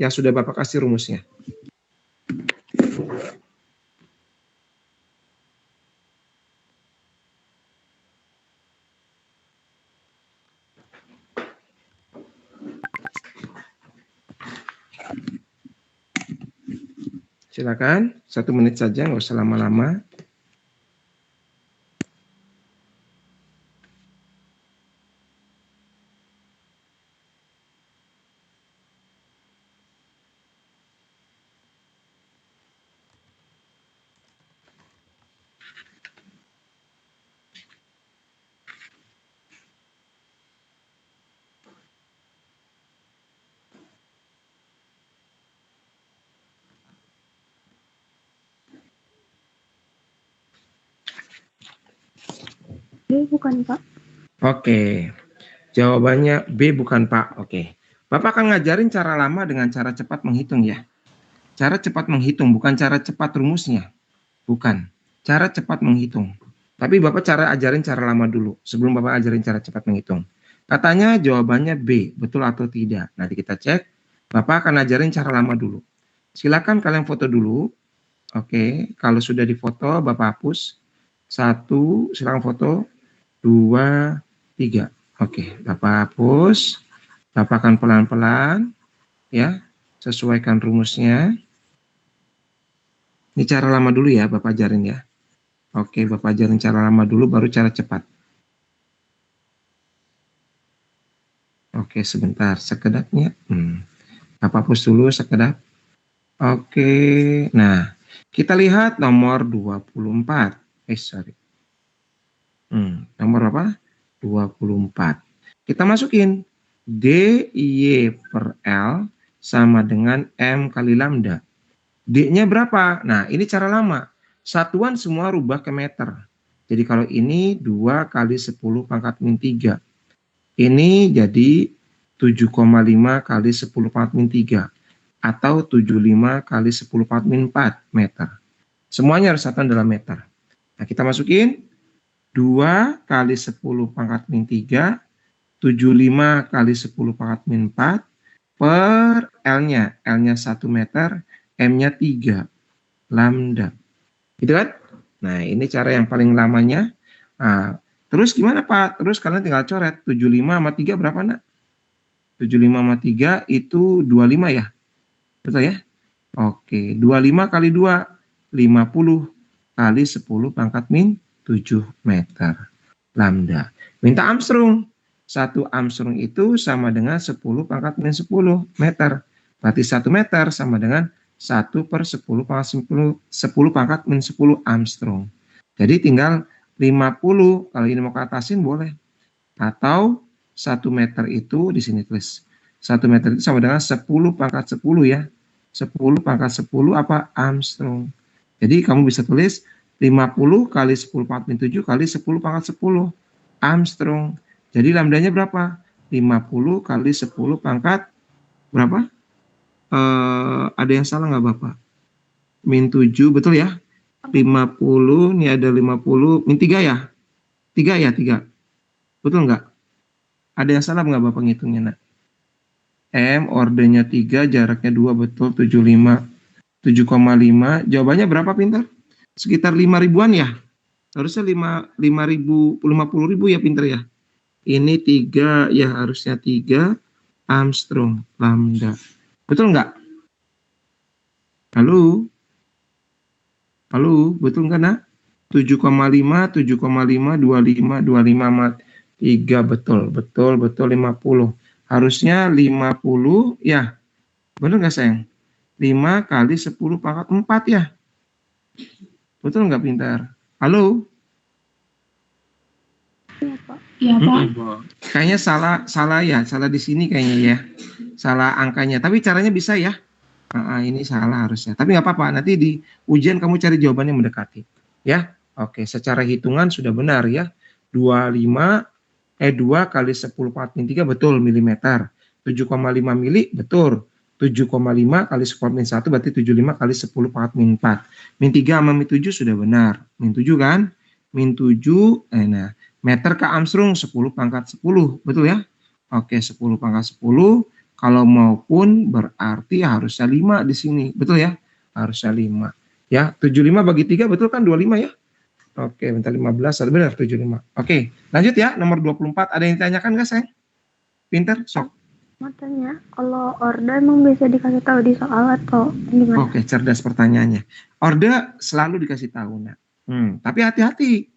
yang sudah Bapak kasih rumusnya. Silakan, 1 menit saja, nggak usah lama-lama. B bukan Pak. Oke, jawabannya B bukan Pak. Oke, Bapak akan ngajarin cara lama dengan cara cepat menghitung ya. Cara cepat menghitung, bukan cara cepat rumusnya. Bukan, cara cepat menghitung. Tapi Bapak ajarin cara lama dulu, sebelum Bapak ajarin cara cepat menghitung. Katanya jawabannya B, betul atau tidak? Nanti kita cek, Bapak akan ajarin cara lama dulu. Silakan kalian foto dulu. Oke, kalau sudah difoto, Bapak hapus. 1, silakan foto. 2, 3. Oke, Bapak hapus. Bapak akan pelan-pelan ya, sesuaikan rumusnya. Ini cara lama dulu ya, Bapak ajarin ya. Oke, Bapak ajarin cara lama dulu, baru cara cepat. Oke, sebentar, sekedapnya. Bapak hapus dulu sekedap. Oke, nah, kita lihat nomor 24. Sorry. Nomor apa? 24. Kita masukin DY per L sama dengan M kali lambda. D-nya berapa? Nah, ini cara lama. Satuan semua rubah ke meter. Jadi kalau ini 2 kali 10 pangkat min 3. Ini jadi 7,5 kali 10 pangkat min 3. Atau 75 kali 10 pangkat min 4 meter. Semuanya harus satuan dalam meter. Nah, kita masukin 2 kali 10 pangkat min 3, 75 kali 10 pangkat min 4, per L-nya. L-nya 1 meter, M-nya 3. Lambda. Gitu kan? Nah, ini cara yang paling lamanya. Nah, terus gimana Pak? Terus kalian tinggal coret. 75 sama 3 berapa nak? 75 sama 3 itu 25 ya? Betul ya? Oke, 25 kali 2, 50 kali 10 pangkat min 7 meter. Lambda. Minta Armstrong. 1 Armstrong itu sama dengan 10 pangkat min 10 meter. Berarti 1 meter sama dengan 1 per 10 pangkat 10 pangkat min 10 Armstrong. Jadi tinggal 50. Kalau ini mau ke atasin boleh. Atau 1 meter itu di sini tulis. 1 meter itu sama dengan 10 pangkat 10 ya. 10 pangkat 10 apa? Armstrong. Jadi kamu bisa tulis 50 kali 10 pangkat min 7 kali 10 pangkat 10 Armstrong. Jadi lambdanya berapa? 50 kali 10 pangkat berapa? Ada yang salah nggak Bapak? Min 7, betul ya? 50, ini ada 50, min 3 ya? 3 ya, 3. Betul nggak? Ada yang salah nggak Bapak ngitungnya nak? M, ordernya 3, jaraknya 2, betul, 75. 7,5, jawabannya berapa pintar? Sekitar 5 ribuan ya? Harusnya 50 ribu ya pintar ya? Ini 3, ya harusnya 3 Armstrong lambda. Betul nggak? Halo? Halo, betul nggak nak? 7,5, 7,5, 25, 25 sama 3, betul, 50. Harusnya 50, ya. Betul nggak sayang? 5 kali 10 pangkat 4 ya. Betul nggak pintar? Halo? Iya Pak. Kayaknya salah ya, salah di sini kayaknya ya. Salah angkanya, tapi caranya bisa ya. Ini salah harusnya. Tapi nggak apa-apa, nanti di ujian kamu cari jawaban yang mendekati. Ya, oke. Secara hitungan sudah benar ya. 2 kali 10 pangkat min 3 betul milimeter. 7,5 mili betul. 7,5 kali 10 min 1 berarti 75 kali 10 pangkat min 4. Min 3 sama min 7 sudah benar. Min 7 kan? Min 7, nah, meter ke Armstrong 10 pangkat 10. Betul ya? Oke, 10 pangkat 10 Kalau maupun berarti harusnya 5 di sini. Betul ya? Harusnya 5. Ya, 75 bagi 3 betul kan 25 ya? Oke, bentar 15, benar 75. Oke, lanjut ya, nomor 24. Ada yang ditanyakan nggak, sayang? Pinter, sok. Matanya, kalau orde emang bisa dikasih tahu di soal atau gimana? Oke, cerdas pertanyaannya. Orde selalu dikasih tahu, nak. Tapi hati-hati.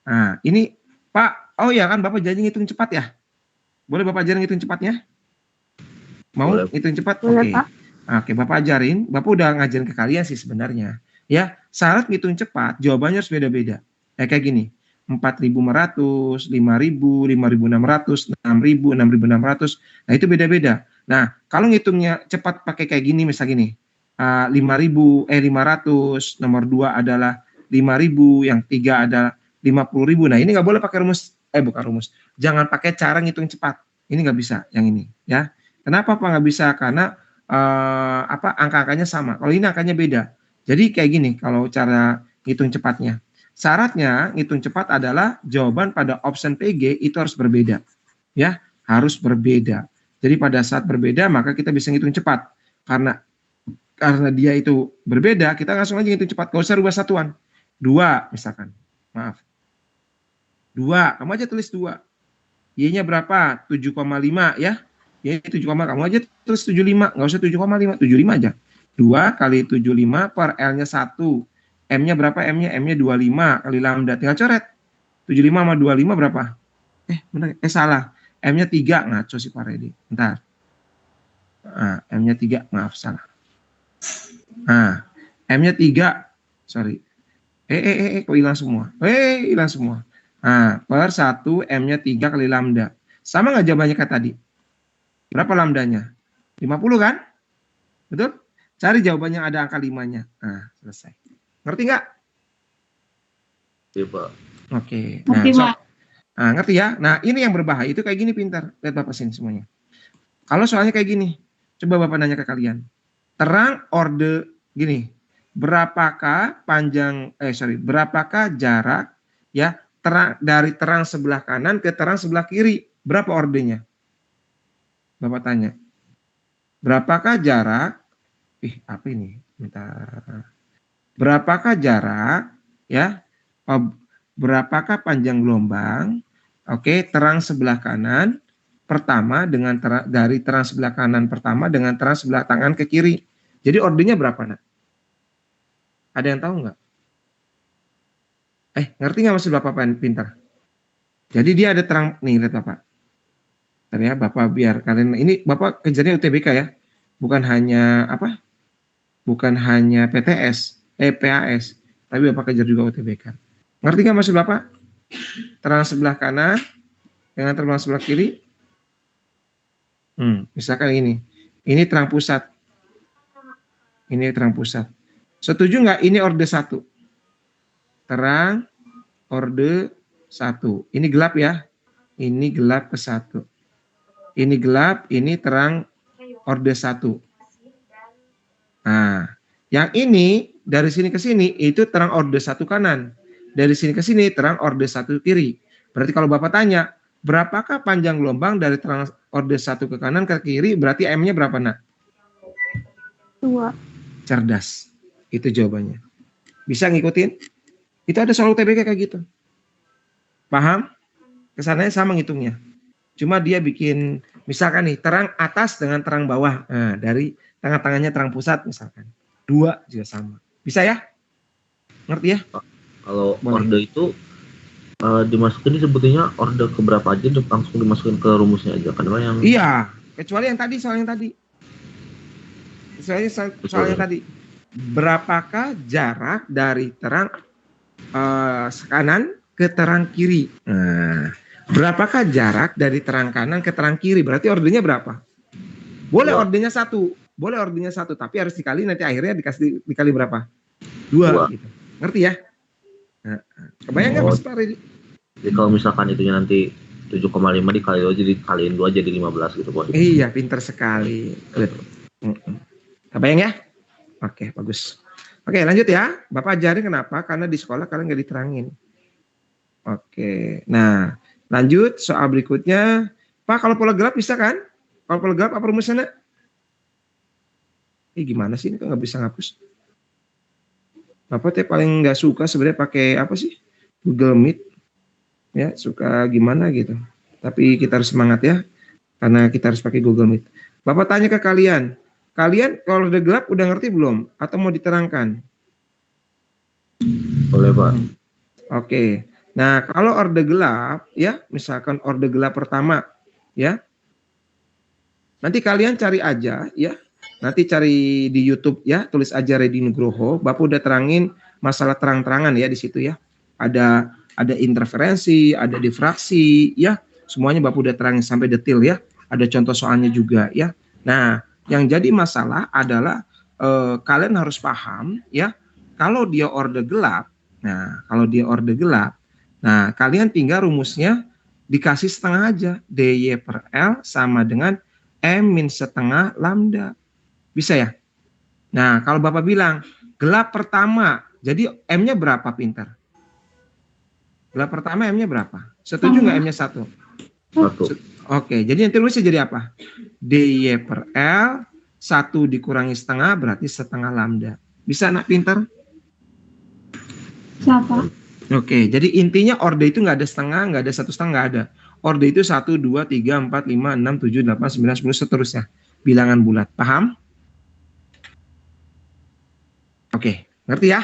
Nah, ini Pak, oh ya kan Bapak janji ngitung cepat ya? Boleh Bapak ajarin ngitung cepatnya? Mau Boleh. ngitung cepat? Boleh, Oke. Pak. Oke, Bapak ajarin. Bapak udah ngajarin ke kalian sih sebenarnya. Ya, syarat ngitung cepat, jawabannya harus beda-beda. Kayak gini. 4.500, 5.000, 5.600, 6.000, 6.600. Nah, itu beda-beda. Nah, kalau ngitungnya cepat pakai kayak gini, misal gini. 500, nomor 2 adalah 5.000, yang 3 adalah 50.000. Nah, ini nggak boleh pakai rumus, bukan rumus. Jangan pakai cara ngitung cepat. Ini nggak bisa, yang ini. Ya, kenapa Pak nggak bisa? Karena angka-angkanya sama. Kalau ini angkanya beda. Jadi kayak gini kalau cara ngitung cepatnya. Syaratnya ngitung cepat adalah jawaban pada option PG itu harus berbeda. Ya, harus berbeda. Jadi pada saat berbeda maka kita bisa ngitung cepat. Karena dia itu berbeda, kita langsung aja ngitung cepat. Gak usah rubah satuan. 2 misalkan. Maaf. 2, kamu aja tulis 2. Y-nya berapa? 7,5 ya. Y 7, kamu aja tulis 75, nggak usah 7,5, 75 aja. 2 kali 75 per L-nya 1. M-nya berapa? M-nya 25 kali lambda. Tinggal coret. 75 sama 25 berapa? Benar. Salah. M-nya 3. Ngaco sih Pak Redi. Bentar. M-nya 3. Maaf, salah. M-nya 3. Sorry. Kok hilang semua? Hilang semua. Per 1 M-nya 3 kali lambda. Sama nggak jawabannya kayak tadi? Berapa lambdanya? 50 kan? Betul? Cari jawabannya ada angka 5-nya. Selesai. Ngerti nggak? Iya, Pak. Oke. Ngerti, Pak. Ngerti ya? Nah, ini yang berbahaya. Itu kayak gini pintar. Lihat Bapak sini semuanya. Kalau soalnya kayak gini, coba Bapak nanya ke kalian. Terang orde gini. Berapakah jarak ya dari terang sebelah kanan ke terang sebelah kiri? Berapa ordenya? Bapak tanya. Berapakah jarak? Apa ini? Bentar. Berapakah jarak? Ya. Berapakah panjang gelombang? Oke, terang sebelah kanan pertama dengan dari terang sebelah kanan pertama dengan terang sebelah tangan ke kiri. Jadi ordenya berapa, nak? Ada yang tahu nggak? Ngerti nggak maksud Bapak pintar? Jadi dia ada terang nih, lihat Bapak. Ya, Bapak biar kalian ini Bapak kejarnya UTBK ya. Bukan hanya PTS, PAS, tapi Bapak kejar juga UTBK. Ngerti nggak maksud Bapak? Terang sebelah kanan dengan terang sebelah kiri. Misalkan ini terang pusat. Ini terang pusat. Setuju nggak ini orde 1? Terang orde 1. Ini gelap ya. Ini gelap ke 1. Ini gelap, ini terang orde 1. Nah, yang ini dari sini ke sini itu terang orde 1 kanan. Dari sini ke sini terang orde 1 kiri. Berarti kalau Bapak tanya, berapakah panjang gelombang dari terang orde 1 ke kanan ke kiri, berarti M-nya berapa, nak? 2. Cerdas. Itu jawabannya. Bisa ngikutin? Itu ada soal UTBK kayak gitu. Paham? Kesananya sama ngitungnya. Cuma dia bikin, misalkan nih, terang atas dengan terang bawah. Nah, dari tengah-tengahnya terang pusat misalkan. 2 juga sama. Bisa ya? Ngerti ya? Kalau Boleh. orde itu dimasukin sebetulnya orde keberapa aja langsung dimasukin ke rumusnya aja. Karena yang Iya, kecuali yang tadi, soal yang tadi. Soal yang tadi. Berapakah jarak dari terang kanan ke terang kiri? Nah, berapakah jarak dari terang kanan ke terang kiri? Berarti ordenya berapa? Boleh ordenya 1, boleh ordenya 1, tapi harus dikali nanti akhirnya dikali berapa? 2 gitu. Ngerti ya? Nah, kebayang nggak Mas Pak Redi? Jadi kalau misalkan itunya nanti 7,5 dikali 2 jadi kaliin 2 jadi 15 gitu, Pak. Iya, pinter sekali. Good. Kebayang ya? Oke, bagus. Oke, lanjut ya. Bapak ajarin kenapa? Karena di sekolah kalian nggak diterangin. Oke, nah lanjut soal berikutnya. Pak, kalau pola gelap bisa kan? Kalau gelap apa rumusnya, Nak? Gimana sih ini kok nggak bisa ngapus? Bapak teh paling nggak suka sebenarnya pakai apa sih? Google Meet. Ya, suka gimana gitu. Tapi kita harus semangat ya, karena kita harus pakai Google Meet. Bapak tanya ke kalian, kalian kalau udah gelap udah ngerti belum? Atau mau diterangkan? Boleh, Pak. Oke. Nah, kalau orde gelap, ya, misalkan orde gelap pertama, ya, nanti kalian cari aja, ya, nanti cari di YouTube, ya, tulis aja Redi Nugroho. Bapak udah terangin masalah terang-terangan ya di situ ya. Ada interferensi, ada difraksi, ya, semuanya Bapak udah terangin sampai detail ya. Ada contoh soalnya juga, ya. Nah, yang jadi masalah adalah kalian harus paham, ya, kalau dia orde gelap. Nah, kalau dia orde gelap, nah kalian tinggal rumusnya dikasih setengah aja. DY per L sama dengan M min setengah lambda. Bisa ya? Nah, kalau Bapak bilang gelap pertama, jadi M-nya berapa, pintar? Gelap pertama M-nya berapa? Setuju nggak M-nya 1? 1. Oke, jadi nanti rumusnya jadi apa? DY per L 1 dikurangi setengah berarti setengah lambda. Bisa, anak pintar? Siapa? Oke, jadi intinya orde itu nggak ada setengah, nggak ada 1/2, nggak ada. Orde itu 1, 2, 3, 4, 5, 6, 7, 8, 9, 10, seterusnya. Bilangan bulat. Paham? Oke, ngerti ya?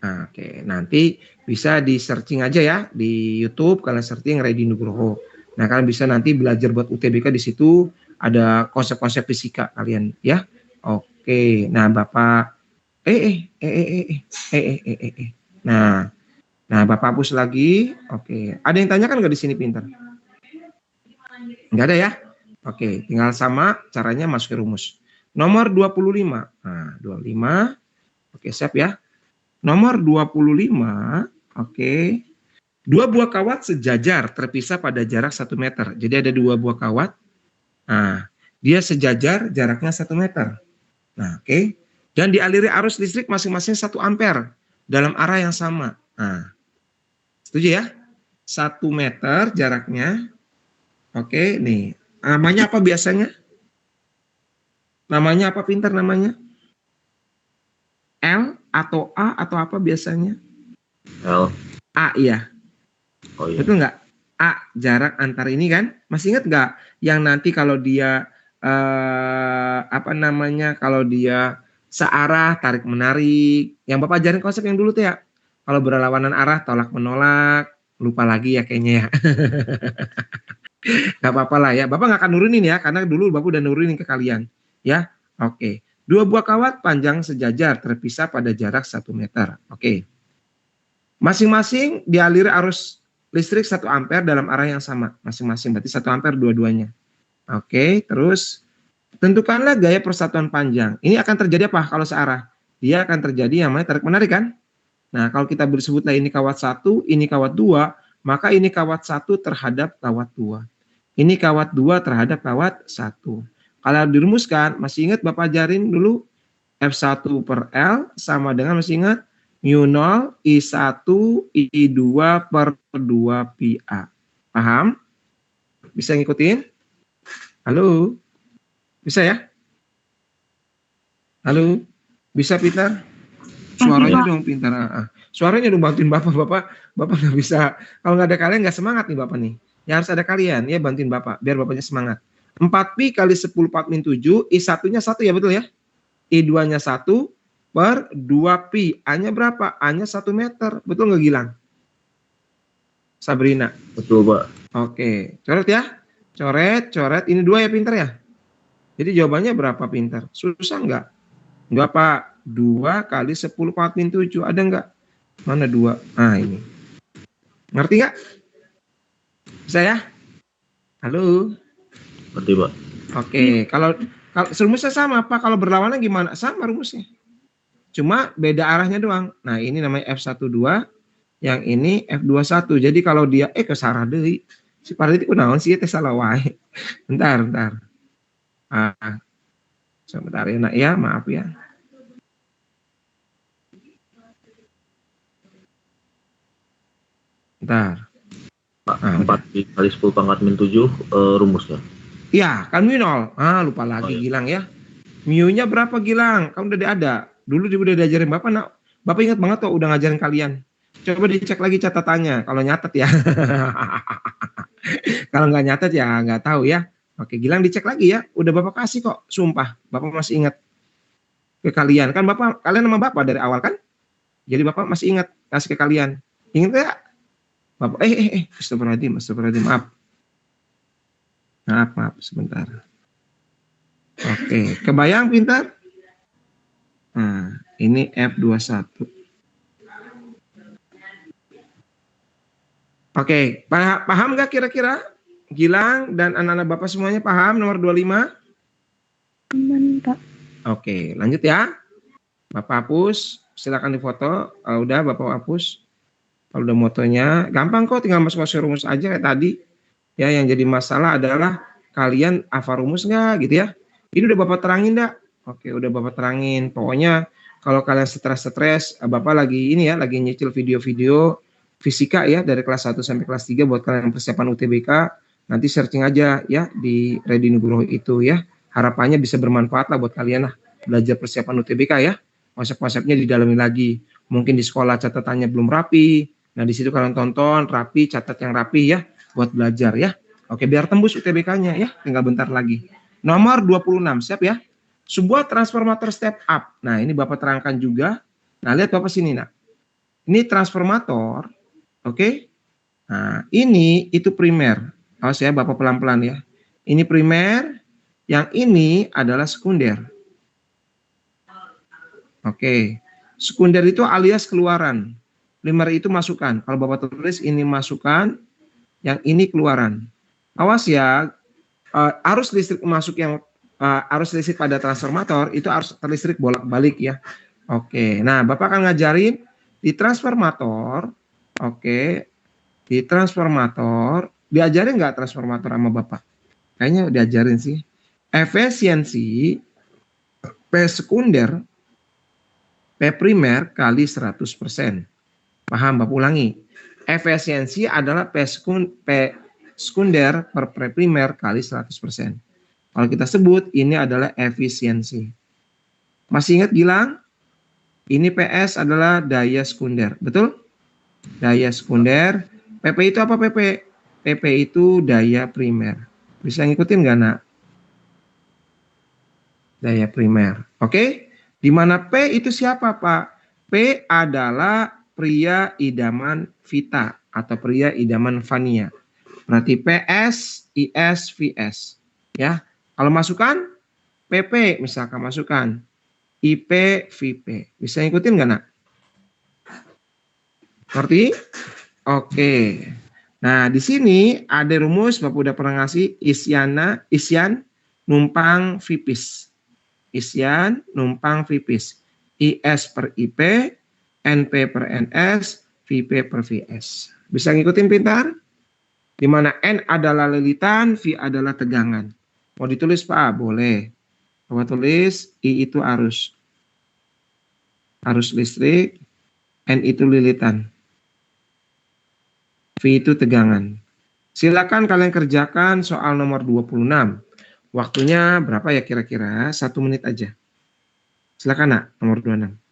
Nah, oke, nanti bisa di searching aja ya di YouTube, kalian searching Redi Nugroho. Nah, kalian bisa nanti belajar buat UTBK di situ, ada konsep-konsep fisika kalian ya. Oke, nah Bapak Nah, Bapak hapus lagi. Oke, ada yang tanyakan nggak di sini, pintar? Nggak ada ya? Oke, tinggal sama caranya masukin rumus. Nomor 25. Nah, 25. Oke, siap ya. Nomor 25, oke. Dua buah kawat sejajar terpisah pada jarak 1 meter. Jadi ada dua buah kawat. Nah, dia sejajar jaraknya 1 meter. Nah, oke. Dan dialiri arus listrik masing-masing 1 ampere dalam arah yang sama. Nah, setuju ya? 1 meter jaraknya. Oke, nih. Namanya apa biasanya? Namanya apa, pintar namanya? L atau A atau apa biasanya? L. A, iya. Oh iya. Betul nggak? A, jarak antar ini kan? Masih ingat nggak yang nanti kalau dia kalau dia searah tarik menarik, yang Bapak ajarin konsep yang dulu tuh ya. Kalau berlawanan arah tolak menolak, lupa lagi ya kayaknya ya. Nggak apa-apa lah ya. Bapak nggak akan nurunin ya, karena dulu Bapak udah nurunin ke kalian. Ya, oke. Dua buah kawat panjang sejajar terpisah pada jarak 1 meter. Oke. Masing-masing dialiri arus listrik 1 ampere dalam arah yang sama. Masing-masing, berarti 1 ampere dua-duanya. Oke, terus tentukanlah gaya persatuan panjang. Ini akan terjadi apa kalau searah? Dia akan terjadi yang namanya tarik menarik kan? Nah, kalau kita sebutlah ini kawat 1, ini kawat 2, maka ini kawat 1 terhadap kawat 2. Ini kawat 2 terhadap kawat 1. Kalau dirumuskan, masih ingat Bapak ajarin dulu F1 per L sama dengan, masih ingat, mu0 I1 I2 per 2 pi A. Paham? Bisa ngikutin? Halo? Bisa ya? Halo? Bisa, pintar? Suaranya dong, pintar. Suaranya dong, bantuin Bapak. Bapak nggak bisa. Kalau nggak ada kalian nggak semangat nih Bapak nih. Ya harus ada kalian, ya bantuin Bapak. Biar Bapaknya semangat. 4 pi kali 10 4 min 7, I1-nya 1 ya, betul ya? I2-nya 1 per 2 pi. A-nya berapa? A-nya 1 meter. Betul nggak, Gilang? Sabrina? Betul, Pak. Oke. Coret ya. Coret. Ini 2 ya, pintar ya? Jadi jawabannya berapa, pintar? Susah nggak? Nggak, Pak. 2 kali 10 4 min 7. Ada nggak? Mana 2? Ah, ini. Ngerti nggak? Bisa ya? Halo? Ngerti, Pak. Oke. Kalau rumusnya sama, Pak. Kalau berlawanan gimana? Sama rumusnya. Cuma beda arahnya doang. Nah, ini namanya F12, yang ini F21. Jadi kalau dia kesarah deui. Si Pardi kunaon sih teh salah wae. Bentar. Sebentar ya, Nak ya, maaf ya. Bentar. Pak, 4 pi kali 10 pangkat min 7 rumusnya. Iya, kan mu 0. Lupa Oh lagi ya. Gilang ya. Mu-nya berapa Gilang? Kamu udah ada. Dulu udah diajarin Bapak, nak. Bapak ingat banget tuh udah ngajarin kalian. Coba dicek lagi catatannya. Kalau nyatet ya. Kalau nggak nyatet ya nggak tahu ya. Oke, Gilang dicek lagi ya. Udah Bapak kasih kok. Sumpah, Bapak masih ingat ke kalian. Kan Bapak, kalian nama Bapak dari awal kan? Jadi Bapak masih ingat kasih ke kalian. Ingat nggak? Bapak, astagfirullahaladzim, astagfirullahaladzim, maaf. Maaf, sebentar. Oke, kebayang pintar? Nah, ini F21. Oke, paham nggak kira-kira? Gilang dan anak-anak Bapak semuanya paham nomor 25? Aman, Pak. Oke, lanjut ya. Bapak hapus, silakan difoto. Kalau udah Bapak hapus. Kalau udah motonya, gampang kok, tinggal masuk rumus aja kayak tadi. Ya, yang jadi masalah adalah kalian hafal rumus nggak gitu ya. Ini udah Bapak terangin nggak? Oke, udah Bapak terangin. Pokoknya kalau kalian stres-stres, Bapak lagi ini ya, lagi nyicil video-video fisika ya dari kelas 1 sampai kelas 3 buat kalian persiapan UTBK. Nanti searching aja ya di Ready Nugroho itu ya. Harapannya bisa bermanfaat lah buat kalian lah belajar persiapan UTBK ya. Konsep-konsepnya didalami lagi. Mungkin di sekolah catatannya belum rapi. Nah, di situ kalian tonton rapi, catat yang rapi ya buat belajar ya. Oke, biar tembus UTBK-nya ya, tinggal bentar lagi. Nomor 26, siap ya? Sebuah transformator step up. Nah, ini Bapak terangkan juga. Nah, lihat Bapak sini, nak. Ini transformator, oke? Nah, ini itu primer. Awas ya, Bapak pelan-pelan ya. Ini primer, yang ini adalah sekunder. Oke. Sekunder itu alias keluaran. Primer itu masukan. Kalau Bapak tulis ini masukan, yang ini keluaran. Awas ya, arus listrik masuk yang arus listrik pada transformator itu arus listrik bolak-balik ya. Oke, nah Bapak akan ngajarin di transformator, oke, di transformator, diajarin nggak transformator sama Bapak? Kayaknya diajarin sih. Efisiensi P sekunder, P primer kali 100%. Paham, Bapak ulangi. Efisiensi adalah P sekunder per P primer kali 100%. Kalau kita sebut ini adalah efisiensi. Masih ingat Gilang? Ini PS adalah daya sekunder, betul? Daya sekunder. PP itu apa PP? PP itu daya primer. Bisa ngikutin nggak nak? Daya primer. Oke? Di mana P itu siapa Pak? P adalah pria idaman Vita atau pria idaman Vania. Berarti PS, IS, VS. Ya. Kalau masukan PP misalkan masukan IP, VIP. Bisa ngikutin nggak nak? Ngerti? Oke. Nah, di sini ada rumus Bapak udah pernah ngasih isyan numpang vipis. Isyan numpang vipis. IS per IP, NP per NS, VIP per VS. Bisa ngikutin pintar? Di mana N adalah lilitan, V adalah tegangan. Mau ditulis Pak? Boleh. Bapak tulis I itu arus listrik, N itu lilitan, V itu tegangan. Silakan kalian kerjakan soal nomor 26. Waktunya berapa ya kira-kira? 1 menit aja. Silakan nak, nomor 26.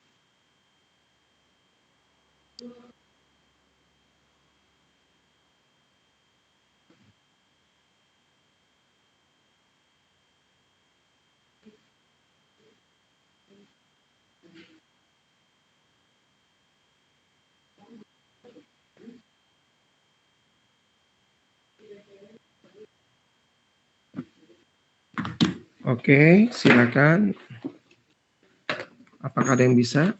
Oke, silakan. Apakah ada yang bisa?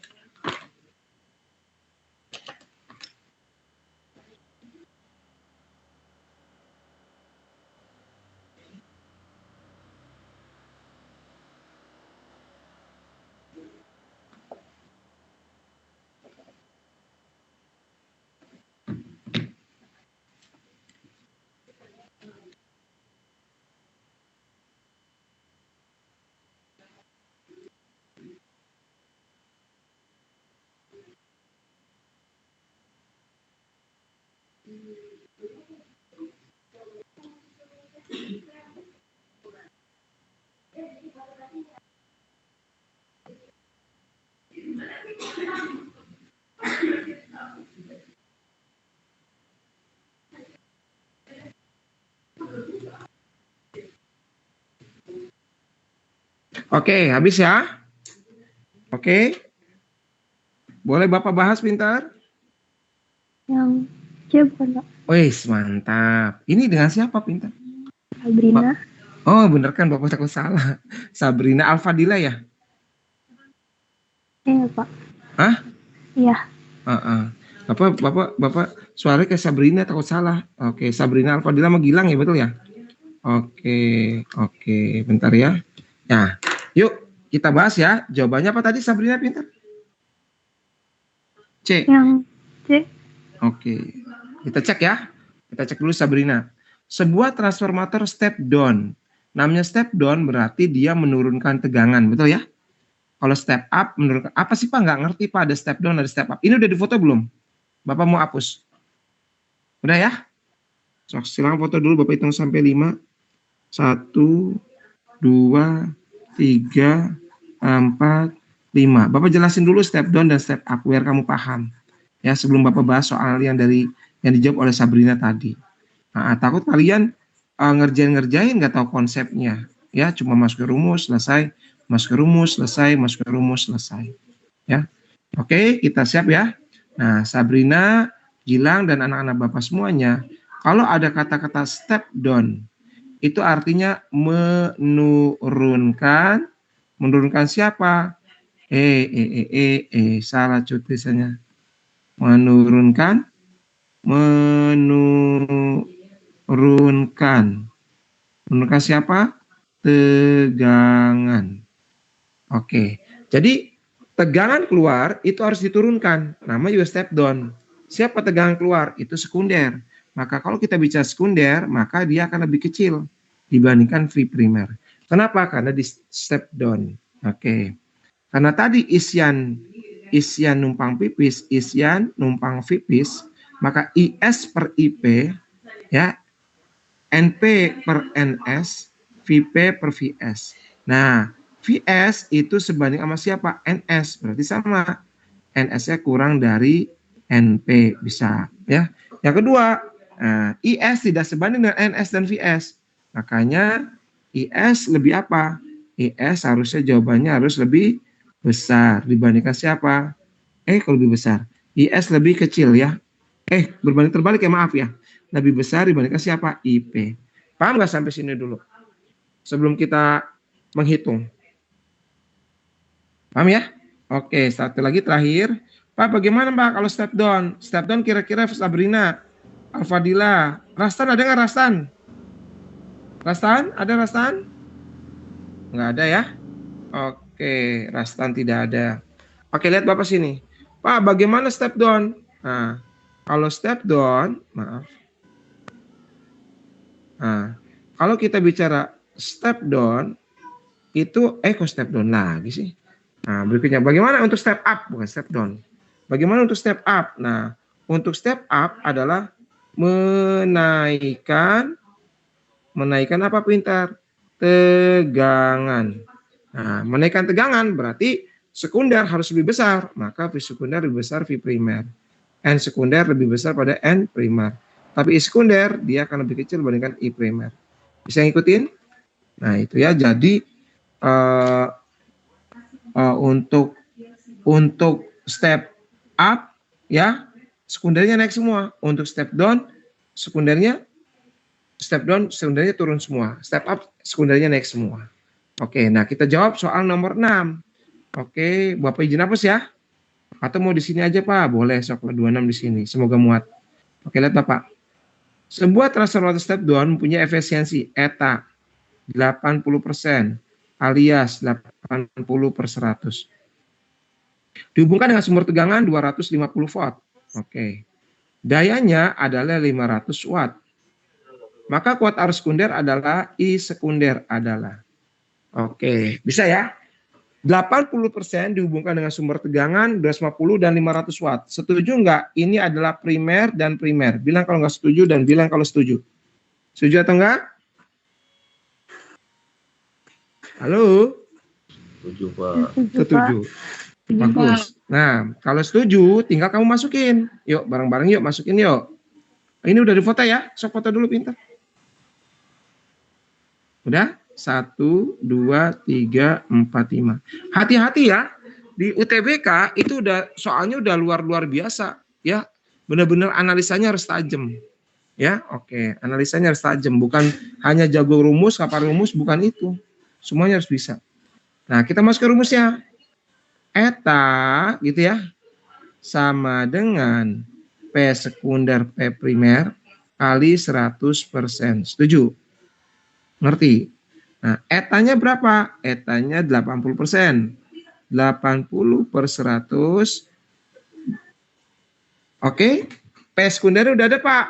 Oke, habis ya? Oke. Boleh Bapak bahas pintar? Yang C bukan Pak? Wis, mantap. Ini dengan siapa pintar? Sabrina. Oh, bener kan Bapak takut salah. Sabrina Al-Fadila ya? Iya Pak. Hah? Iya. Bapak suaranya kayak Sabrina takut salah. Oke, Sabrina Al-Fadila sama Gilang ya, betul ya? Oke, bentar ya. Nah, yuk kita bahas ya. Jawabannya apa tadi Sabrina pintar? C. Yang C. Oke, kita cek ya. Kita cek dulu Sabrina. Sebuah transformator step down. Namanya step down berarti dia menurunkan tegangan, betul ya? Kalau step up menurunkan apa sih Pak? Nggak ngerti Pak, ada step down, ada step up. Ini udah difoto belum? Bapak mau hapus? Udah ya? So, silakan foto dulu, Bapak hitung sampai 5. 1, 2, 3, 4, 5. Bapak jelasin dulu step down dan step up biar kamu paham. Ya, sebelum Bapak bahas soal yang dijawab oleh Sabrina tadi. Nah, takut kalian ngerjain nggak tahu konsepnya. Ya, cuma masuk ke rumus, selesai, masuk ke rumus, selesai, masuk ke rumus, selesai. Ya. Oke, kita siap ya. Nah, Sabrina, Gilang, dan anak-anak Bapak semuanya, kalau ada kata-kata step down, itu artinya menurunkan. Menurunkan siapa? Salah tulisannya. Menurunkan. Menurunkan siapa? Tegangan. Oke, jadi tegangan keluar itu harus diturunkan. Namanya juga step down. Siapa tegangan keluar? Itu sekunder. Maka kalau kita bicara sekunder, maka dia akan lebih kecil dibandingkan V primer. Kenapa? Karena di step down. Oke. Karena tadi isian numpang pipis, isian numpang pipis, maka IS per IP ya, NP per NS, VP per VS. Nah, VS itu sebanding sama siapa? NS, berarti sama. NS-nya kurang dari NP, bisa ya. Yang kedua, IS tidak sebanding dengan NS dan VS. Makanya IS lebih apa? IS harusnya jawabannya harus lebih besar dibandingkan siapa? Kalau lebih besar. IS lebih kecil ya. Berbanding terbalik ya, maaf ya. Lebih besar dibandingkan siapa? IP. Paham nggak sampai sini dulu? Sebelum kita menghitung. Paham ya? Oke, satu lagi terakhir. Pak, bagaimana Pak kalau step down? Step down kira-kira Sabrina, Al-Fadila. Rastan ada nggak Rastan? Rastan? Ada Rastan? Nggak ada ya? Oke, Rastan tidak ada. Oke, lihat Bapak sini. Pak, bagaimana step down? Nah, kalau step down, maaf. Nah, kalau kita bicara step down, itu, kok step down lagi sih? Nah, berikutnya, bagaimana untuk step up? Bukan step down. Bagaimana untuk step up? Nah, untuk step up adalah menaikkan apa pintar? Tegangan. Nah, menaikkan tegangan berarti sekunder harus lebih besar. Maka V sekunder lebih besar V primer. N sekunder lebih besar pada N primer. Tapi I sekunder dia akan lebih kecil dibandingkan I primer. Bisa ngikutin? Nah, itu ya. Jadi untuk step up ya sekundernya naik semua. Untuk step down sekundernya turun semua. Step up sekundernya naik semua. Oke, nah kita jawab soal nomor 6. Oke, Bapak izin hapus ya. Atau mau di sini aja Pak? Boleh, sok 26 di sini. Semoga muat. Oke, lihat Bapak. Sebuah transformator step down mempunyai efisiensi eta 80% alias 80/100. Dihubungkan dengan sumber tegangan 250 volt. Oke. Dayanya adalah 500 watt. Maka kuat arus sekunder adalah I sekunder adalah. Oke, bisa ya? 80% dihubungkan dengan sumber tegangan 250 dan 500 watt. Setuju nggak? Ini adalah primer dan primer. Bilang kalau nggak setuju dan bilang kalau setuju. Setuju atau enggak? Halo? Setuju Pak. Setuju. Bagus. Nah, kalau setuju, tinggal kamu masukin. Yuk, bareng-bareng yuk, masukin yuk. Ini udah difoto ya? Sok foto dulu pintar. Udah? 1, 2, 3, 4, 5. Hati-hati ya. Di UTBK itu udah soalnya udah luar biasa ya. Benar-benar analisanya harus tajam. Ya, oke. Analisanya harus tajam, bukan hanya jago rumus, hafal rumus, bukan itu. Semuanya harus bisa. Nah, kita masuk ke rumusnya. Eta gitu ya sama dengan P sekunder P primer kali 100%. Setuju? Ngerti? Nah, etanya berapa? Etanya 80%. 80 per 100. Oke. P sekunder udah ada, Pak?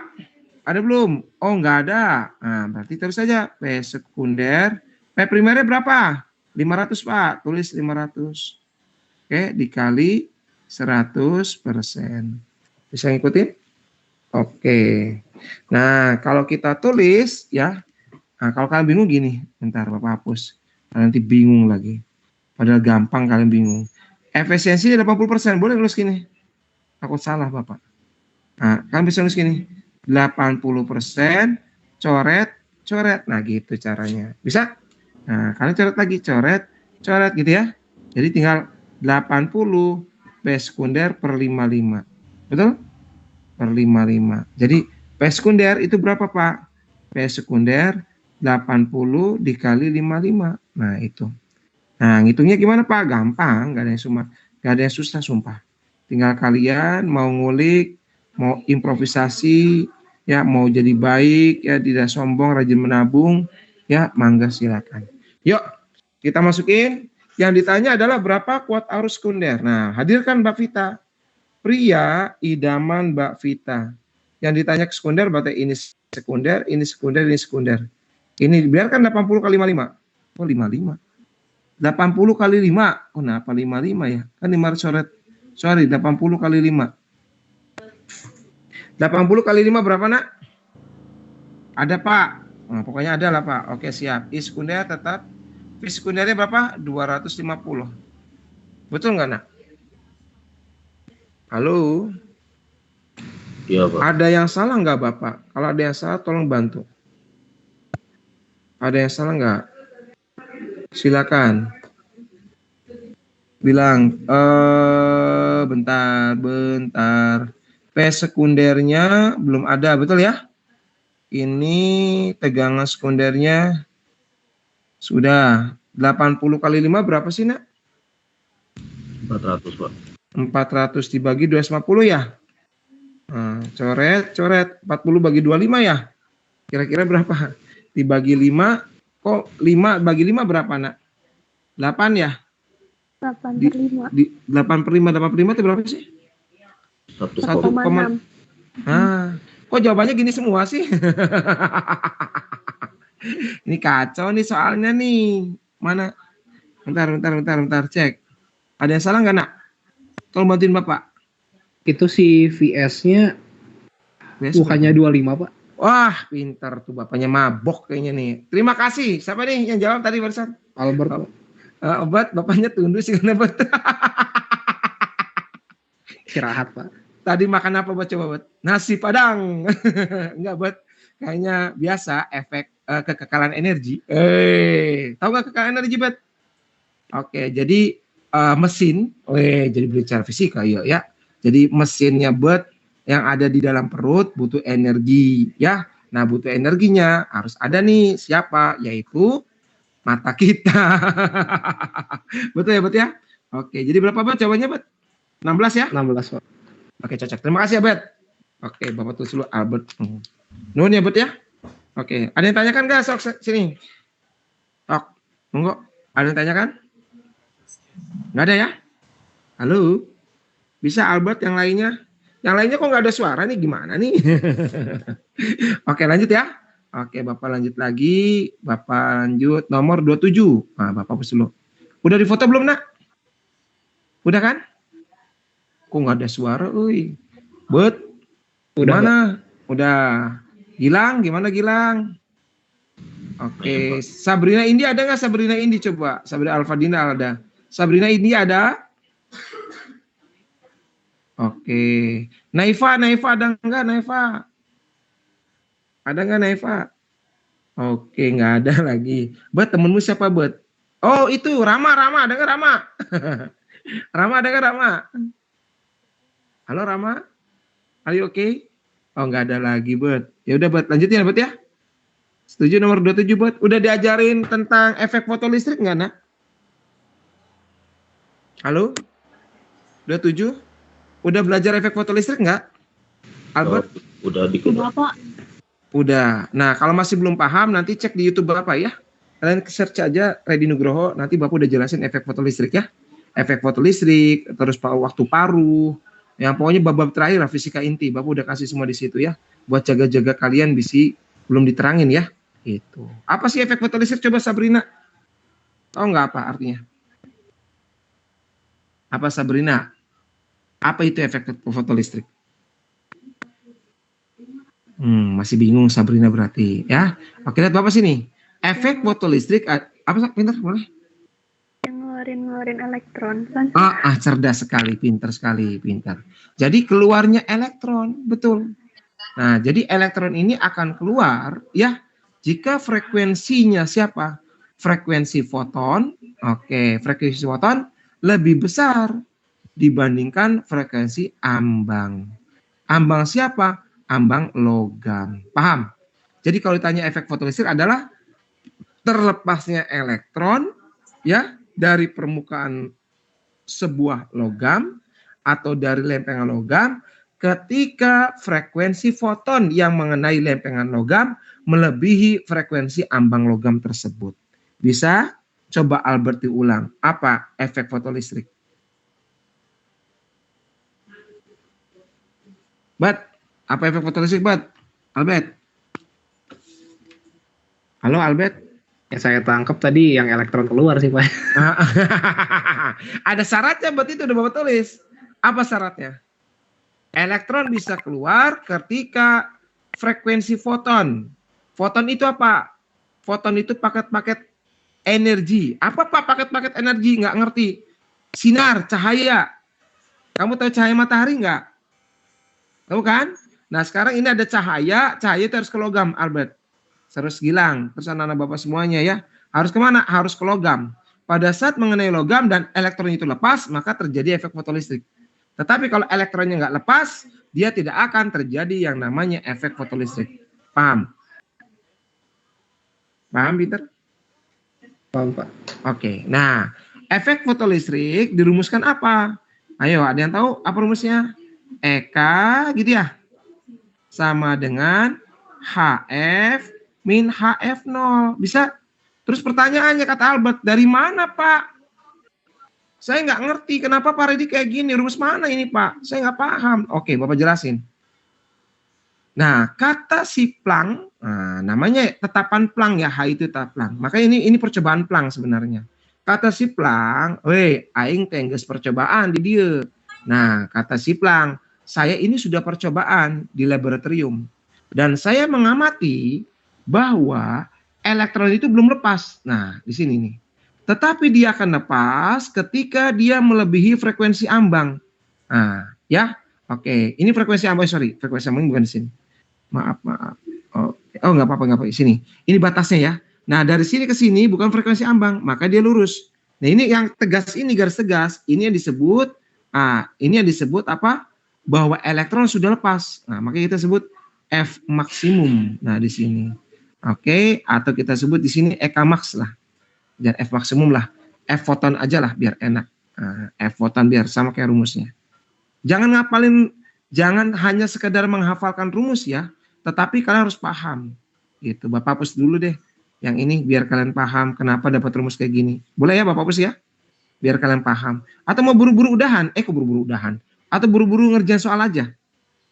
Ada belum? Oh, nggak ada. Nah, berarti terus saja. P sekunder. P primernya berapa? 500, Pak. Tulis 500. Oke, dikali 100%. Bisa ngikutin? Oke. Nah, kalau kita tulis ya, nah kalau kalian bingung gini, bentar Bapak hapus. Nanti bingung lagi. Padahal gampang kalian bingung. Efisiensi 80%, boleh tulis gini. Takut salah Bapak. Nah, kalian bisa tulis gini. 80% coret. Nah, gitu caranya. Bisa? Nah, kalian coret lagi, coret gitu ya. Jadi tinggal 80 P sekunder per 55. Betul? Per 55. Jadi P sekunder itu berapa, Pak? P sekunder 80 dikali 55. Nah, itu. Nah, ngitungnya gimana, Pak? Gampang, nggak ada yang susah, sumpah. Tinggal kalian mau ngulik, mau improvisasi, ya mau jadi baik, ya tidak sombong, rajin menabung, ya mangga silakan. Yuk, kita masukin. Yang ditanya adalah berapa kuat arus sekunder. Nah, hadirkan Mbak Vita. Pria idaman Mbak Vita. Yang ditanya ke sekunder berarti ini sekunder, ini sekunder, ini sekunder. Ini biarkan 80 kali 55. Oh, 55. 80 kali 5. Oh, kenapa 55 ya? Kan 5 coret. Sorry, 80 kali 5. 80 kali 5 berapa, Nak? Ada, Pak. Nah, pokoknya ada lah, Pak. Oke, siap. I sekunder tetap. V sekundernya berapa? 250. Betul nggak, Nak? Halo? Iya, Pak. Ada yang salah nggak, Bapak? Kalau ada yang salah, tolong bantu. Ada yang salah nggak? Silakan. Bilang, bentar. P sekundernya belum ada, betul ya? Ini tegangan sekundernya sudah. 80 kali 5 berapa sih, Nak? 400, Pak. 400 dibagi 250 ya? Nah, coret. 40 bagi 25 ya? Kira-kira berapa? Dibagi 5, kok 5 bagi 5 berapa, Nak? 8 ya? 8 per 5. 8 per 5 itu berapa sih? 1,6. Nah, kok jawabannya gini semua sih? Ini kacau nih soalnya nih. Mana? Bentar, cek. Ada yang salah nggak, Nak? Tolong bantuin Bapak. Itu si VS-nya bukannya 25, Pak. Wah, pintar tuh Bapaknya, mabok kayaknya nih. Terima kasih. Siapa nih yang jawab tadi barusan? Albert, Pak. Obat, Bapaknya tunduk sih karena betul. Istirahat, Pak. Tadi makan apa, Bat? Coba, Bat? Nasi Padang. Enggak, Bat. Kayaknya biasa efek kekekalan energi. Tahu nggak kekekalan energi, Bat? Oke, jadi mesin. Jadi bicara fisika ya. Jadi mesinnya Bat yang ada di dalam perut butuh energi, ya. Nah, butuh energinya harus ada nih siapa? Yaitu mata kita. Betul ya, Bet ya? Oke, jadi berapa, Bet? Jawabannya, Bet? 16 ya? 16, Pak. Oke, cocok. Terima kasih ya, Bet. Oke, Bapak tulis dulu Albert. Nuhun ya, Bet ya. Oke, ada yang tanyakan nggak? Sok sini. Sok, monggo. Ada yang tanyakan? Nggak ada ya? Halo? Bisa Albert yang lainnya? Yang lainnya kok nggak ada suara nih, gimana nih? Oke, lanjut ya. Oke, Bapak lanjut lagi. Bapak lanjut nomor 27. Nah, Bapak hapus dulu. Udah difoto belum, Nak? Udah kan? Kok nggak ada suara, uy. Bet, gimana? Udah. Gilang, gimana Gilang? Oke, Sabrina Indi ada nggak Sabrina Indi? Coba, Sabrina Alfadina ada. Sabrina Indi ada? Oke. Naifa ada enggak Naifa? Ada enggak Naifa? Oke, nggak ada lagi. Bet, temenmu siapa, Bet? Oh, itu Rama, ada nggak Rama? Rama, ada nggak Rama? Halo Rama, are you okay? Oh, nggak ada lagi, Bet. Ya udah, Bet, lanjutin ya, Bet ya. Setuju nomor 27, Bet. Udah diajarin tentang efek fotolistrik nggak, Nak? Halo? 27? Udah belajar efek fotolistrik nggak? Albert? Udah dikit. Udah, Pak. Udah. Nah, kalau masih belum paham, nanti cek di YouTube Bapak ya. Kalian search aja Redi Nugroho, nanti Bapak udah jelasin efek fotolistrik ya. Efek fotolistrik, terus waktu paruh, yang pokoknya bab-bab terakhir lah fisika inti. Bapak udah kasih semua di situ ya. Buat jaga-jaga kalian bisa belum diterangin ya. Itu. Apa sih efek fotolistrik? Coba Sabrina. Tahu nggak apa artinya? Apa Sabrina? Apa itu efek fotolistrik? Masih bingung Sabrina berarti ya. Oke, lihat Bapak sini. Efek fotolistrik apa sih? Pintar boleh? Yang ngeluarin elektron kan. Cerdas sekali, pintar sekali, pintar. Jadi keluarnya elektron, betul. Nah, jadi elektron ini akan keluar ya jika frekuensinya siapa? Frekuensi foton. Oke, frekuensi foton lebih besar dibandingkan frekuensi ambang. Ambang siapa? Ambang logam. Paham? Jadi kalau ditanya efek fotolistrik adalah terlepasnya elektron ya dari permukaan sebuah logam atau dari lempengan logam ketika frekuensi foton yang mengenai lempengan logam melebihi frekuensi ambang logam tersebut. Bisa? Coba Albert diulang. Apa efek fotolistrik? Bat, apa efek fotolistrik, Bat? Albert? Halo, Albert? Yang saya tangkap tadi yang elektron keluar sih, Pak. Ada syaratnya, berarti itu udah Bapak tulis. Apa syaratnya? Elektron bisa keluar ketika frekuensi foton. Foton itu apa? Foton itu paket-paket energi. Apa Pak paket-paket energi? Nggak ngerti. Sinar, cahaya. Kamu tahu cahaya matahari nggak? Tahu kan? Nah sekarang ini ada cahaya itu harus ke logam, Albert. Harus Gilang, terus anak-anak Bapak semuanya ya. Harus kemana? Harus ke logam. Pada saat mengenai logam dan elektron itu lepas, maka terjadi efek fotolistrik. Tetapi kalau elektronnya nggak lepas, dia tidak akan terjadi yang namanya efek fotolistrik. Paham? Paham, Peter? Paham, Pak. Oke, nah efek fotolistrik dirumuskan apa? Ayo, ada yang tahu apa rumusnya? EK gitu ya? Sama dengan HF min HF0. Bisa? Terus pertanyaannya kata Albert, dari mana Pak? Saya nggak ngerti kenapa Pak Redi kayak gini. Rumus mana ini Pak? Saya nggak paham. Oke, Bapak jelasin. Nah, kata si Planck, namanya tetapan Planck ya, H itu tetap Planck. Makanya ini percobaan Planck sebenarnya. Kata si Planck, aing tengges percobaan di dia. Nah, kata si Planck, saya ini sudah percobaan di laboratorium. Dan saya mengamati bahwa elektron itu belum lepas. Nah, di sini nih. Tetapi dia akan lepas ketika dia melebihi frekuensi ambang. Nah, ya. Oke, ini frekuensi ambang, sorry. Frekuensi ambang bukan di sini. Maaf. Oh, nggak apa-apa. Sini. Ini batasnya ya. Nah, dari sini ke sini bukan frekuensi ambang, maka dia lurus. Nah, ini yang tegas ini, garis tegas. Ini yang disebut apa? Bahwa elektron sudah lepas. Nah, makanya kita sebut F maksimum. Nah, di sini. Oke, atau kita sebut di sini EK max lah. Dan F maksimum lah. F foton aja lah biar enak. F foton biar sama kayak rumusnya. Jangan hanya sekedar menghafalkan rumus ya, tetapi kalian harus paham. Gitu. Bapak hapus dulu deh yang ini biar kalian paham kenapa dapat rumus kayak gini. Boleh ya Bapak hapus ya? Biar kalian paham. Atau mau buru-buru udahan? Kok buru-buru udahan? Atau buru-buru ngerjain soal aja?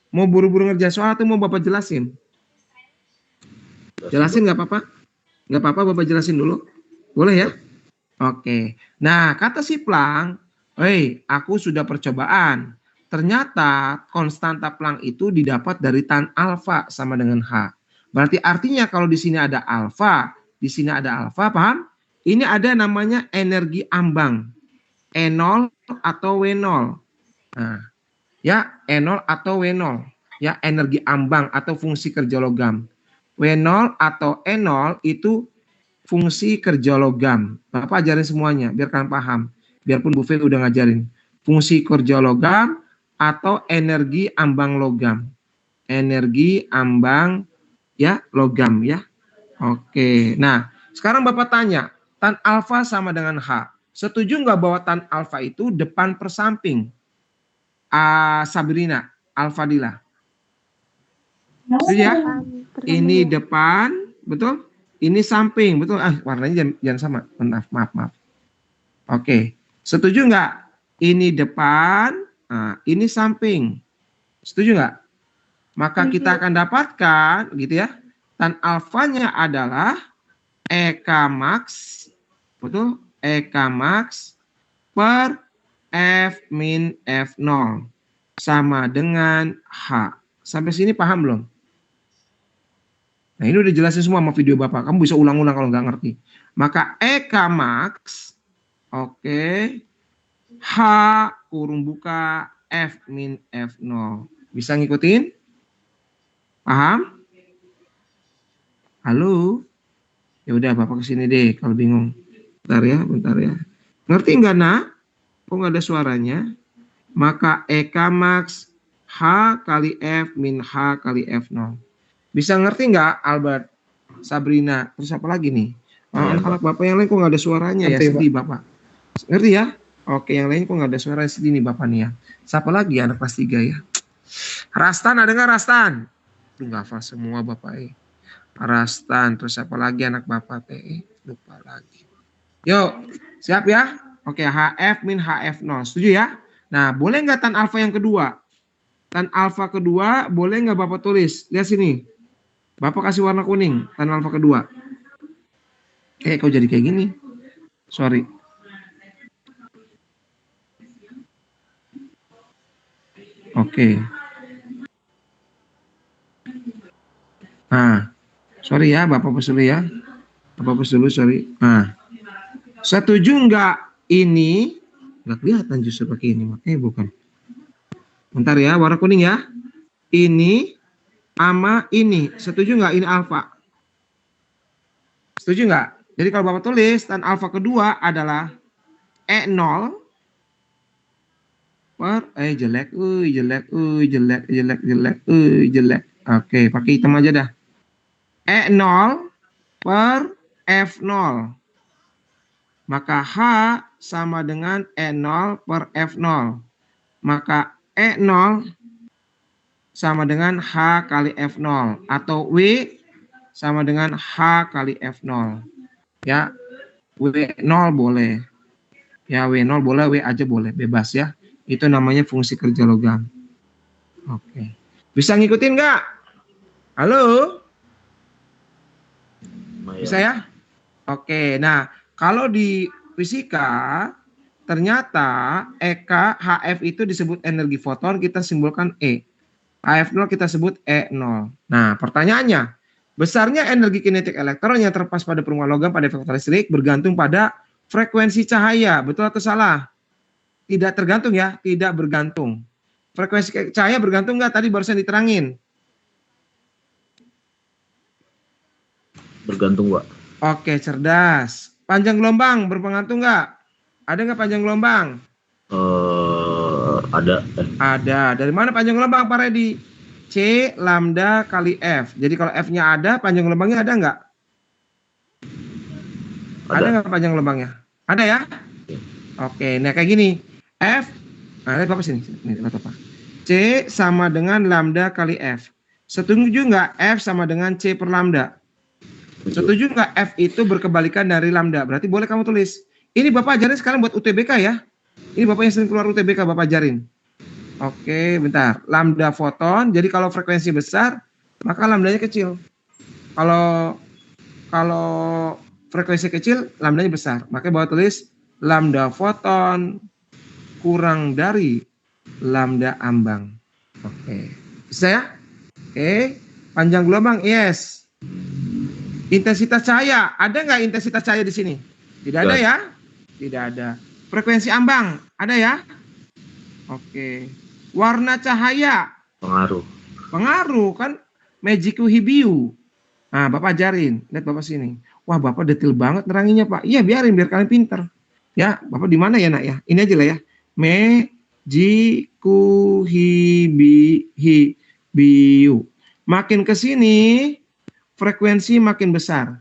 Mau buru-buru ngerjain soal atau mau Bapak jelasin? Jelasin nggak apa-apa? Nggak apa-apa Bapak jelasin dulu? Boleh ya? Oke. Nah, kata si Planck, aku sudah percobaan. Ternyata konstanta Planck itu didapat dari tan alfa sama dengan H. Berarti artinya kalau di sini ada alfa, paham? Ini ada namanya energi ambang. E0 atau W0. Nah, Ya, E0 atau W0. Ya, energi ambang atau fungsi kerja logam. W0 atau E0 itu fungsi kerja logam. Bapak ajarin semuanya biar kalian paham. Biarpun Bu Fe udah ngajarin. Fungsi kerja logam atau energi ambang logam. Energi ambang ya logam ya. Oke. Nah, sekarang Bapak tanya, tan alfa sama dengan H. Setuju nggak bahwa tan alfa itu depan per samping? Sabrina, Alfadila. Setuju ya? Ini depan, betul? Ini samping, betul? Warnanya jangan sama. Maaf. Oke. Setuju nggak? Ini depan, ini samping. Setuju nggak? Maka kita akan dapatkan, gitu ya. Tan alfanya adalah EK max, betul? EK max per F min F0 sama dengan H. Sampai sini paham belum? Nah, ini udah jelasin semua sama video Bapak. Kamu bisa ulang-ulang kalau nggak ngerti. Maka EK max, oke, H kurung buka F min F0. Bisa ngikutin? Paham? Halo? Ya udah Bapak kesini deh kalau bingung. Bentar ya. Ngerti nggak, Nak? Kok nggak ada suaranya? Maka EK max H kali F min H kali F0. Bisa ngerti nggak Albert, Sabrina, terus apa lagi nih? Anak-anak Bapak yang lain kok nggak ada suaranya ya, sedih Bapak. Ngerti ya? Oke, yang lain kok nggak ada suara, sedih nih Bapak nih ya. Siapa lagi anak kelas 3 ya? Rastan, ada nggak Rastan? Lu nggak hafal semua Bapak Rastan, terus apa lagi anak Bapak lupa lagi. Yuk, siap ya? Oke, HF min HF0, setuju ya? Nah, boleh nggak tan alfa yang kedua? Tan alfa kedua, boleh nggak Bapak tulis? Lihat sini. Bapak kasih warna kuning, tan alfa kedua. Kok jadi kayak gini? Sorry. Oke. Nah, sorry ya, Bapak hapus dulu ya. Bapak hapus dulu, sorry. Nah, setuju nggak ini? Nggak kelihatan justru pakai ini, makanya bukan. Bentar ya, warna kuning ya. Ini sama ini, setuju nggak ini alfa? Setuju nggak? Jadi kalau Bapak tulis, tan alfa kedua adalah E0 per, jelek. Oke, pakai hitam aja dah. E0 per F0. Maka H sama dengan E0 per F0. Maka E0 sama dengan H kali F0. Atau W sama dengan H kali F0. Ya, W0 boleh. Ya, W0 boleh, W aja boleh. Bebas ya. Itu namanya fungsi kerja logam. Oke. Bisa ngikutin nggak? Halo? Bisa ya? Oke, nah kalau di fisika ternyata EK HF itu disebut energi foton, kita simbolkan E. HF0 kita sebut E0. Nah, pertanyaannya, besarnya energi kinetik elektron yang terlepas pada permukaan logam pada efek listrik bergantung pada frekuensi cahaya. Betul atau salah? Tidak tergantung ya, tidak bergantung. Frekuensi cahaya bergantung nggak? Tadi barusan diterangin. Bergantung, Pak. Oke, cerdas. Panjang gelombang berpengaruh nggak? Ada nggak panjang gelombang? Ada. Ada. Dari mana panjang gelombang, Pak Redi? C lambda kali F. Jadi kalau F-nya ada, panjang gelombangnya ada nggak? Ada nggak panjang gelombangnya? Ada ya? Oke, nah kayak gini. F, lihat Bapak sini. Nih, lihat Bapak. C sama dengan lambda kali F. Setuju nggak F sama dengan C per lambda? Setuju nggak F itu berkebalikan dari lambda? Berarti boleh kamu tulis. Ini Bapak ajarin sekarang buat UTBK ya. Ini Bapak yang sering keluar UTBK, Bapak ajarin. Oke, bentar. Lambda foton, jadi kalau frekuensi besar, maka lambdanya kecil. Kalau frekuensi kecil, lambdanya besar. Makanya Bapak tulis lambda foton kurang dari lambda ambang. Oke. Bisa ya? Oke. Panjang gelombang, yes. Intensitas cahaya, ada nggak intensitas cahaya di sini? Tidak ada ya? Tidak ada. Frekuensi ambang, ada ya? Oke. Warna cahaya. Pengaruh. Pengaruh kan. Magicu hibiu. Nah, Bapak ajarin. Lihat Bapak sini. Wah, Bapak detail banget neranginya, Pak. Iya, biarin biar kalian pinter. Ya, Bapak di mana ya, Nak ya? Ini aja lah ya. Magicu hibiu. Makin ke sini frekuensi makin besar.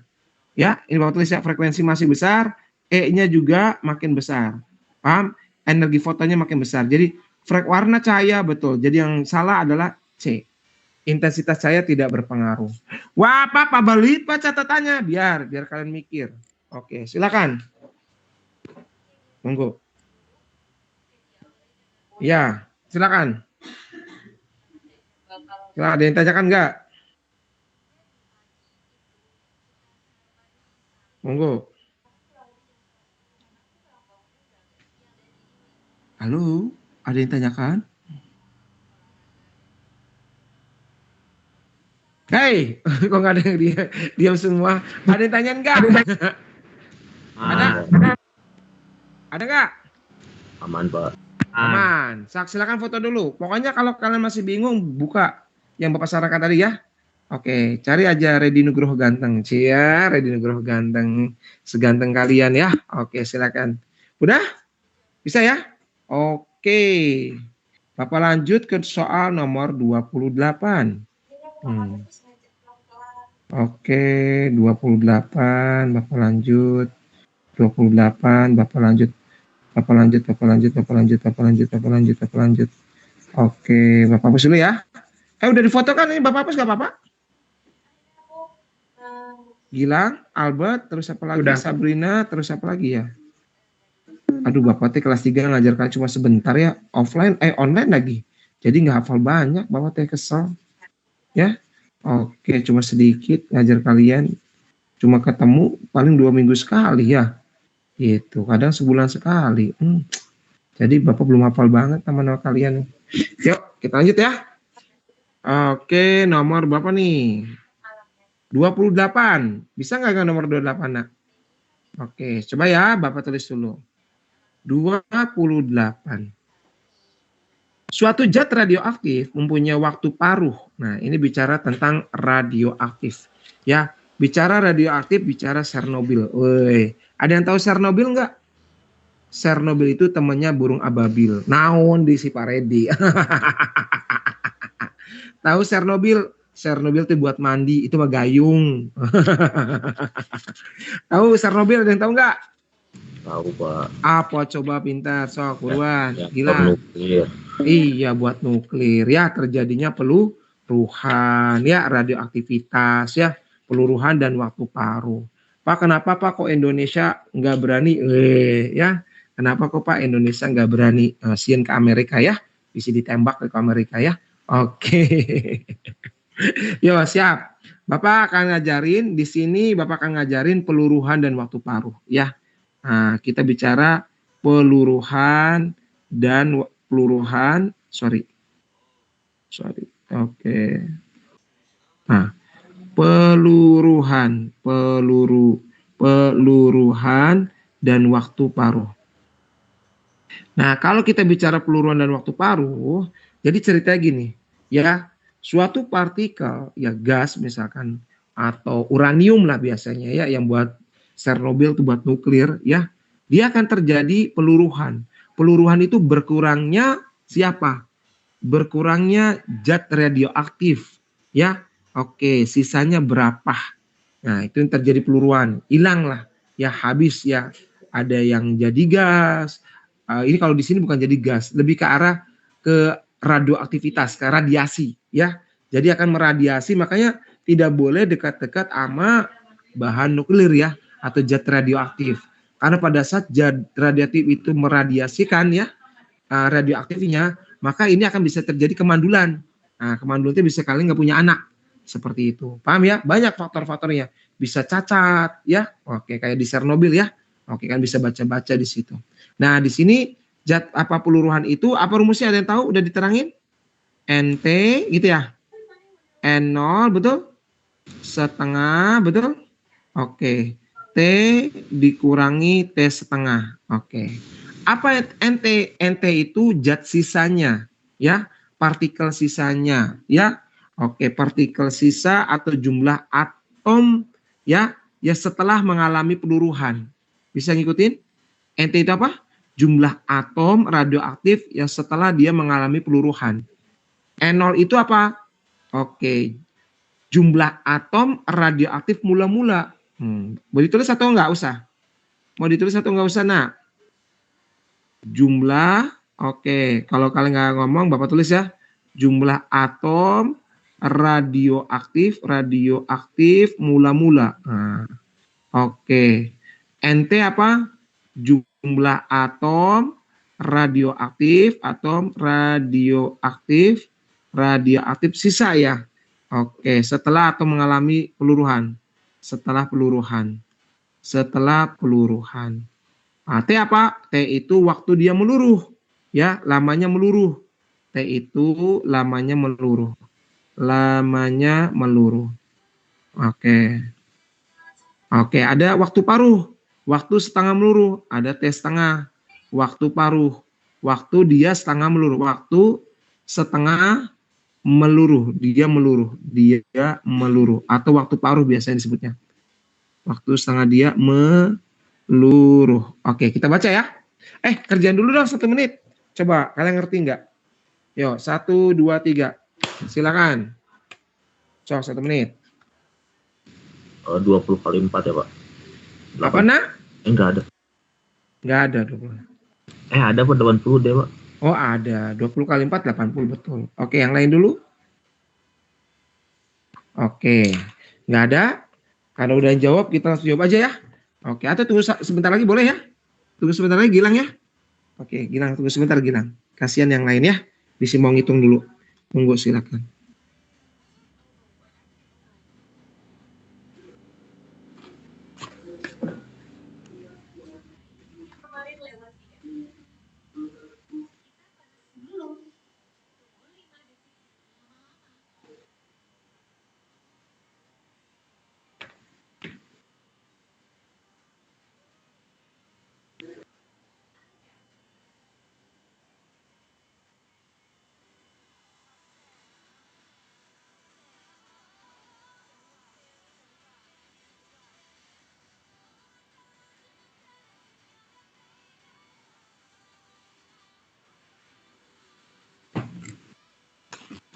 Ya, ini Bapak tulis ya, frekuensi masih besar, E-nya juga makin besar. Paham? Energi fotonya makin besar. Jadi warna cahaya betul. Jadi yang salah adalah C. Intensitas cahaya tidak berpengaruh. Wah, Pak Balit Pak catatannya biar kalian mikir. Oke, silakan. Monggo. Ya, silakan. Silakan, ada yang tanyakan enggak? Monggo. Halo, ada yang tanyakan? Hei, kok nggak ada yang diam semua? Ada yang tanya enggak? Ada? Ada nggak? Aman, Pak. Aman. Silakan foto dulu. Pokoknya kalau kalian masih bingung, buka yang Bapak sarankan tadi ya. Oke, cari aja Redi Nugroho Ganteng. Cia, Redi Nugroho Ganteng. Seganteng kalian ya. Oke, silakan. Udah? Bisa ya? Oke. Bapak lanjut ke soal nomor 28. Oke, 28. Bapak lanjut. 28. Bapak lanjut. Oke, Bapak hapus dulu ya. Udah difoto kan ini Bapak hapus gak apa-apa? Gilang, Albert, terus apa lagi? Udah. Sabrina, terus apa lagi ya? Aduh, Bapak teh kelas 3 ngajarkan cuma sebentar ya, online lagi. Jadi nggak hafal banyak, Bapak teh kesel. Ya, oke, cuma sedikit ngajar kalian. Cuma ketemu paling 2 minggu sekali ya. Gitu, kadang sebulan sekali. Jadi Bapak belum hafal banget nama-nama kalian. Yuk, kita lanjut ya. Oke, nomor berapa nih? 28. Bisa nggak nomor 28, Nak? Oke, coba ya, Bapak tulis dulu. 28. Suatu zat radioaktif mempunyai waktu paruh. Nah, ini bicara tentang radioaktif. Ya, bicara radioaktif, bicara Chernobyl. Woi, ada yang tahu Chernobyl nggak? Chernobyl itu temannya burung ababil. Naon di si Paredi. Tahu Chernobyl? Chernobyl itu buat mandi, itu mah gayung. Tahu Chernobyl, ada yang tahu nggak? Tahu, Pak. Apa coba pintar, sok buruan. Ya, Gila. nuklir. Iya, buat nuklir ya, terjadinya peluruhan ya, radioaktivitas ya, peluruhan dan waktu paruh. Pak, kenapa Pak kok Indonesia nggak berani? Ya, kenapa kok Pak Indonesia nggak berani sien ke Amerika ya? Bisa ditembak ke Amerika ya? Oke. Yo, siap. Bapak akan ngajarin di sini, Bapak akan ngajarin peluruhan dan waktu paruh ya. Nah, kita bicara peluruhan dan oke. Nah, peluruhan dan waktu paruh. Nah, kalau kita bicara peluruhan dan waktu paruh, jadi ceritanya gini, ya, suatu partikel, ya gas misalkan, atau uranium lah biasanya ya, yang buat Chernobyl itu buat nuklir, ya, dia akan terjadi peluruhan. Peluruhan itu berkurangnya siapa? Berkurangnya zat radioaktif, ya. Oke, sisanya berapa? Nah, itu yang terjadi peluruhan, hilang lah, ya habis ya. Ada yang jadi gas. Ini kalau di sini bukan jadi gas, lebih ke arah ke radioaktivitas, ke radiasi, ya. Jadi akan meradiasi, makanya tidak boleh dekat-dekat sama bahan nuklir ya, atau zat radioaktif. Karena pada saat zat radioaktif itu meradiasikan ya, radioaktifnya, maka ini akan bisa terjadi kemandulan. Nah, kemandulan itu bisa kalian nggak punya anak. Seperti itu. Paham ya? Banyak faktor-faktornya. Bisa cacat ya. Oke, kayak di Chernobyl ya. Oke, kan bisa baca-baca di situ. Nah, di sini zat apa peluruhan itu, apa rumusnya ada yang tahu? Udah diterangin? NT gitu ya. N0 betul? Setengah betul? Oke. T dikurangi T setengah. Oke. Apa NT? NT itu zat sisanya. ya, partikel sisanya, ya. Oke, partikel sisa atau jumlah atom, ya, ya setelah mengalami peluruhan. Bisa ngikutin? NT itu apa? Jumlah atom radioaktif yang setelah dia mengalami peluruhan. N0 itu apa? Oke, jumlah atom radioaktif mula-mula. Mau ditulis atau enggak usah? Mau ditulis atau enggak usah, nak? Jumlah, oke. Kalau kalian nggak ngomong, Bapak tulis ya. Jumlah atom radioaktif mula-mula. Nah, oke. NT apa? Jumlah atom radioaktif sisa ya. Oke, setelah atau mengalami peluruhan. Setelah peluruhan. Nah, T apa? T itu waktu dia meluruh. Ya, lamanya meluruh. T itu lamanya meluruh. Oke. Oke, ada waktu paruh. Waktu setengah meluruh. Ada T setengah. Waktu paruh. Waktu dia setengah meluruh. Waktu setengah meluruh. Dia meluruh. Atau waktu paruh biasanya disebutnya. Waktu setengah dia meluruh. Oke, kita baca ya. Kerjaan dulu dong 1 menit. Coba, kalian ngerti nggak? Yuk, 1, 2, 3. Silakan. Cok, 1 menit. 20 kali 4 ya, Pak. Apa, nak? Enggak ada. Nggak ada 20. Ada Pak, 80 deh, Pak. Oh, ada. 20 kali 4, 80, betul. Oke, yang lain dulu. Oke. Nggak ada? Kalau udah jawab, kita langsung jawab aja ya. Oke, atau tunggu sebentar lagi boleh ya? Tunggu sebentar lagi, Gilang ya. Oke, Gilang, tunggu sebentar, Gilang. Kasihan yang lain ya. Bisa mau ngitung dulu. Tunggu, silakan.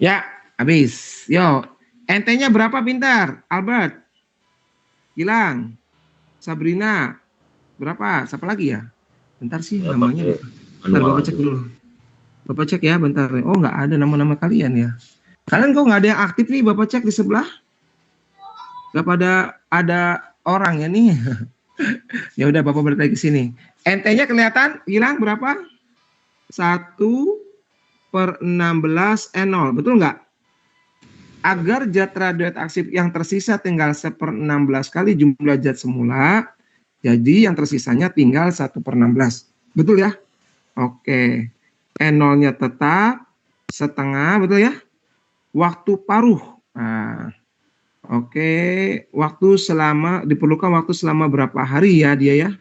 Ya, habis. Yo, NT-nya berapa pintar? Albert, Gilang, Sabrina, berapa? Siapa lagi ya? Bentar sih Ya, namanya. Bentar, Bapak cek dulu. Bapak cek ya, bentar. Oh, nggak ada nama-nama kalian ya. Kalian kok nggak ada yang aktif nih, Bapak cek di sebelah? Nggak pada ada orang ya nih. Ya udah, Bapak balik lagi ke sini. NT-nya kelihatan? Gilang berapa? 1/16 N0, betul nggak? Agar zat radioaktif yang tersisa tinggal 1/16 kali jumlah zat semula, jadi yang tersisanya tinggal 1/16. Betul ya? Oke. N0-nya tetap setengah, betul ya? Waktu paruh. Nah, oke. Diperlukan waktu selama berapa hari ya dia ya?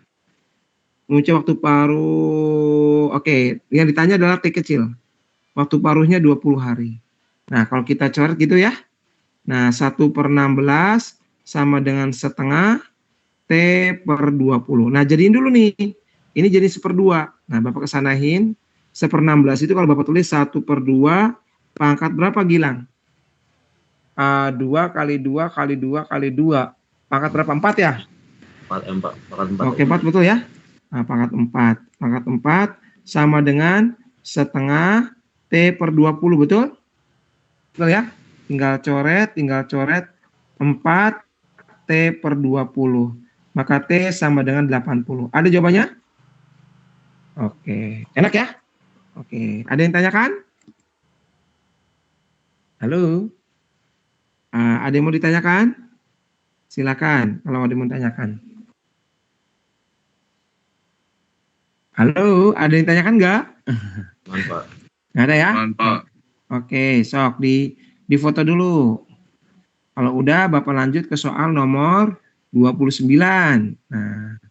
Mengucap waktu paruh. Oke, yang ditanya adalah T kecil. Waktu paruhnya 20 hari. Nah, kalau kita coret gitu ya. Nah, 1/16 sama dengan setengah T/20. Nah, jadiin dulu nih. Ini jadi 1/2. Nah, Bapak kesanahin. 1/16 itu kalau Bapak tulis 1/2 pangkat berapa, Gilang? 2 kali 2 kali 2 kali 2. Pangkat berapa? 4 ya? 4 Pangkat 4. Oke, 4 betul ya? Nah, pangkat 4. Pangkat 4 sama dengan setengah T/20, betul? Betul ya? Tinggal coret 4 T/20. Maka T sama dengan 80. Ada jawabannya? Oke. Enak ya? Oke. Ada yang tanyakan? Halo? Ada yang mau ditanyakan? Silakan kalau ada yang mau ditanyakan. Halo? Ada yang tanyakan nggak? Mantap. Nggak ada ya? Mantap. Oke, sok di foto dulu. Kalau udah, Bapak lanjut ke soal nomor 29. Nah,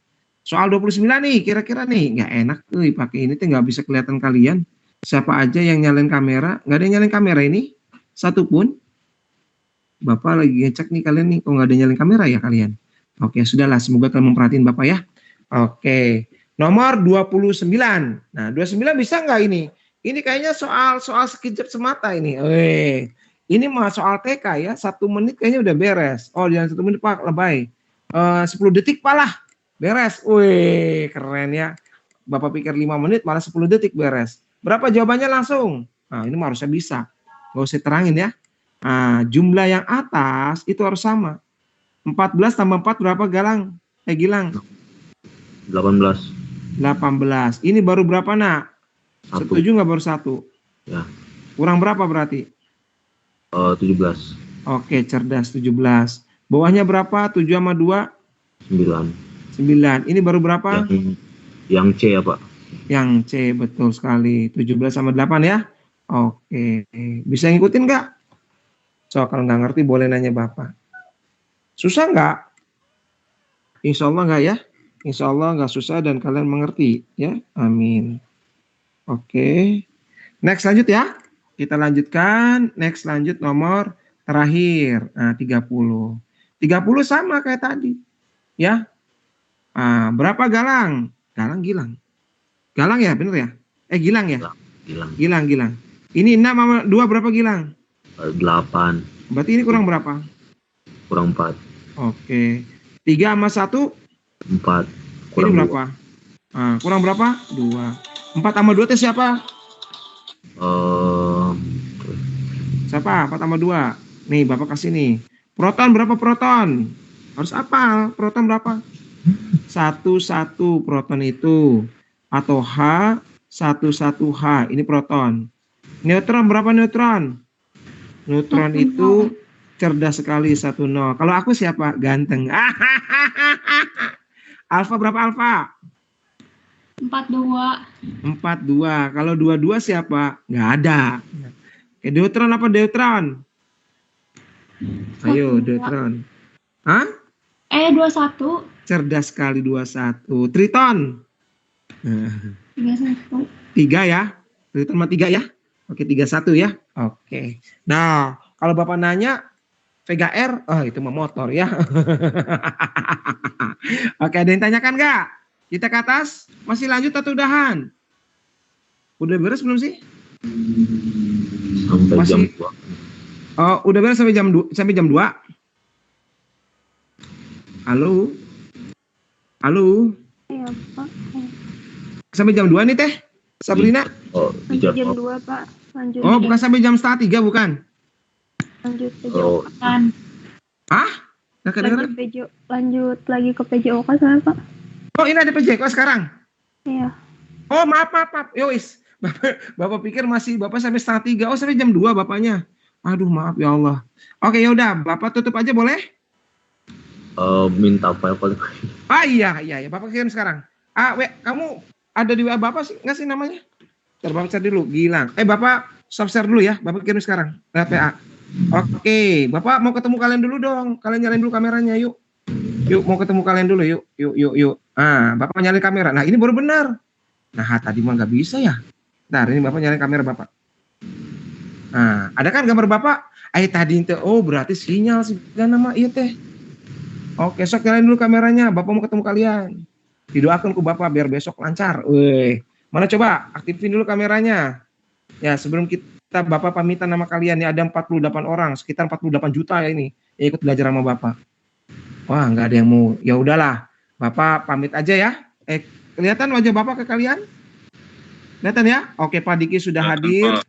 soal 29 nih, kira-kira nih, nggak enak tuh pakai ini tuh nggak bisa kelihatan kalian. Siapa aja yang nyalain kamera? Nggak ada yang nyalain kamera ini? Satu pun? Bapak lagi ngecek nih kalian nih, kok nggak ada yang nyalain kamera ya kalian? Oke, sudahlah. Semoga kalian memperhatiin Bapak ya. Oke. Nomor 29. Nah, 29 bisa nggak ini? Ini kayaknya soal sekejap semata ini. Ini mah soal TK ya. 1 menit kayaknya udah beres. Oh, jangan 1 menit Pak, lebay. 10 detik Pak lah. Beres. Wih, keren ya. Bapak pikir 5 menit malah 10 detik beres. Berapa jawabannya langsung? Nah, ini mah harusnya bisa. Nggak usah terangin ya. Nah, jumlah yang atas itu harus sama. 14 tambah 4 berapa Galang? Gilang? 18. 18. Ini baru berapa nak? 1. Setuju nggak baru 1? Ya. Kurang berapa berarti? 17. Oke, cerdas 17. Bawahnya berapa? 7 sama 2? 9. 9. Ini baru berapa? Yang C ya Pak? Yang C, betul sekali. 17 sama 8 ya. Oke. Bisa ngikutin nggak? So, kalau nggak ngerti boleh nanya Bapak. Susah nggak? Insya Allah nggak ya? Insya Allah nggak susah dan kalian mengerti ya. Amin. Oke. Next lanjut ya. Kita lanjutkan. Next lanjut nomor terakhir. Nah, 30. 30 sama kayak tadi. Ya. Berapa Galang? Gilang. Galang ya, bener ya? Gilang ya? Gilang. Ini 6 sama 2 berapa Gilang? 8. Berarti ini kurang berapa? Kurang 4. Oke. 3 sama 1? 4. Ini Kurang berapa? Kurang berapa? 2. 4 sama 2 itu siapa? 2. Siapa? 4 sama 2. Nih, Bapak kasih nih. Proton berapa proton? Harus hafal. Proton berapa? 1 proton itu. Atau H, 1 H. Ini proton. Neutron berapa neutron? Neutron itu cerdas sekali 1 0. Kalau aku siapa? Ganteng. Alfa berapa alfa? 42. 42. Kalau 22 siapa? Nggak ada. Deuteron apa deuteron? Ayo, deuteron. Hah? 21. Cerdas sekali 21. Triton. 31. 3 ya. Triton sama 3 ya. Oke, 31 ya. Oke. Nah, kalau Bapak nanya Vega R, itu mah motor ya. Oke, ada yang tanyakan nggak? Kita ke atas. Masih lanjut atau udahan? Udah beres belum sih? Sampai Masih. jam 2. Oh, udah beres sampai jam 2? Sampai jam 2? Halo? Halo? Iya, Pak. Sampai jam 2 nih, Teh? Sabrina? Lanjut jam 2, Pak. Lanjut. Oh, bukan sampai jam 2:30, bukan? Lanjut PJOK. Oh, Kan. Nggak kedengeran? Lanjut lagi ke PJOK saya, Pak. Oh, ini ada PJK sekarang? Iya. Oh, maaf. Yowis. Bapak pikir masih Bapak sampai 2:30. Oh, sampai jam 2 Bapaknya. Aduh, maaf ya Allah. Oke, yaudah. Bapak tutup aja boleh? minta file paling. Iya. Bapak kirim sekarang. Kamu ada di WA Bapak sih? Nggak sih namanya? Ntar Bapak cari dulu. Gilang. Bapak stop share dulu ya. Bapak kirim sekarang. Lewat WA. Oke. Bapak mau ketemu kalian dulu dong. Kalian nyalain dulu kameranya. Yuk, mau ketemu kalian dulu. Yuk. Bapak nyalain kamera. Nah, ini baru benar. Nah, tadi mah nggak bisa ya. Ntar, ini Bapak nyalain kamera Bapak. Nah, ada kan gambar Bapak? Tadi itu. Oh, berarti sinyal sih. Nama iya teh. Oke, sok nyalain dulu kameranya. Bapak mau ketemu kalian. Didoakan ke Bapak biar besok lancar. Mana coba aktifin dulu kameranya. Ya, sebelum kita Bapak pamitan nama kalian ya, ada 48 orang, sekitar 48 juta ya ini yang ikut belajar sama Bapak. Wah, nggak ada yang mau. Ya udahlah, Bapak pamit aja ya. Kelihatan wajah Bapak ke kalian? Kelihatan ya? Oke, Pak Diki sudah hadir.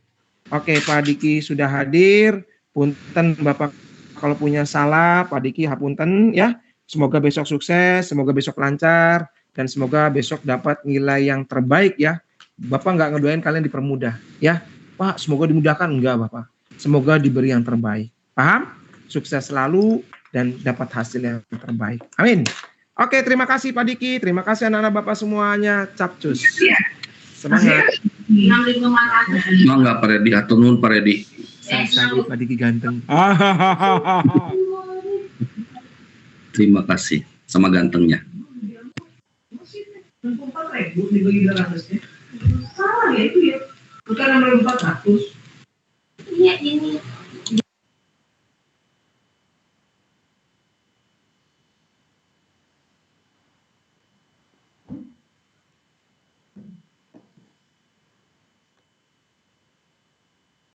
Oke, Pak Diki sudah hadir. Punten Bapak kalau punya salah, Pak Diki hapunten ya. Semoga besok sukses, semoga besok lancar, dan semoga besok dapat nilai yang terbaik ya. Bapak nggak ngedoain kalian dipermudah ya. Pak, semoga dimudahkan. Enggak Bapak. Semoga diberi yang terbaik. Paham? Sukses selalu dan dapat hasil yang terbaik. Amin. Oke, terima kasih Pak Diki. Terima kasih anak-anak Bapak semuanya. Capcus. Semangat. Mangga Pak Redi, atau nun Pak Redi. Saya Pak Diki ganteng. Terima kasih sama gantengnya. Salah ya itu ya. Bukan 6400. Iya ini.